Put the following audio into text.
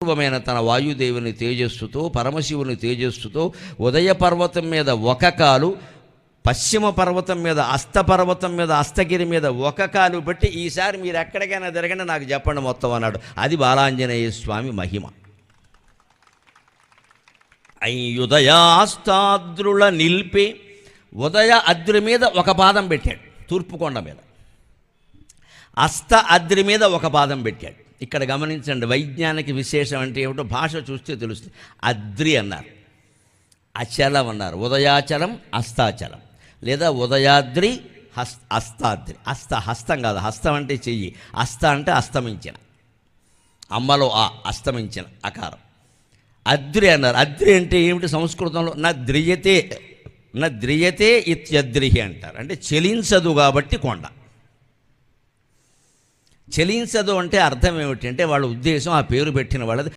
పూర్వమైన తన వాయుదేవుని తేజస్సుతో, పరమశివుని తేజస్సుతో ఉదయ పర్వతం మీద ఒక కాలు, పశ్చిమ పర్వతం మీద అస్తపర్వతం మీద అస్తగిరి మీద ఒక కాలు పెట్టి ఈసారి మీరు ఎక్కడికైనా తిరగండి నాకు చెప్పండి మొత్తం అన్నాడు. అది బాలాంజనేయ స్వామి మహిమ. అయ్యుదయాస్తాద్రుల నిల్పి, ఉదయ అద్రి మీద ఒక పాదం పెట్టాడు తూర్పుకొండ మీద, అస్త అద్రి మీద ఒక పాదం పెట్టాడు. ఇక్కడ గమనించండి, వైజ్ఞానిక విశేషం అంటే ఏమిటో భాష చూస్తే తెలుస్తుంది. అద్రి అన్నారు, అచలం అన్నారు, ఉదయాచలం అస్తాచలం, లేదా ఉదయాద్రి అస్తాద్రి. హస్తం కాదు, హస్తం అంటే చెయ్యి, అస్త అంటే అస్తమించిన, అమ్మలో ఆ అస్తమించిన అకారం. అద్రి అన్నారు. అద్రి అంటే ఏమిటి సంస్కృతంలో? న ద్రియతే ఇత్యద్రిహి అంటారు. అంటే చెలించదు కాబట్టి కొండ. చెలించదు అంటే అర్థం ఏమిటి అంటే వాళ్ళ ఉద్దేశం, ఆ పేరు పెట్టిన వాళ్ళది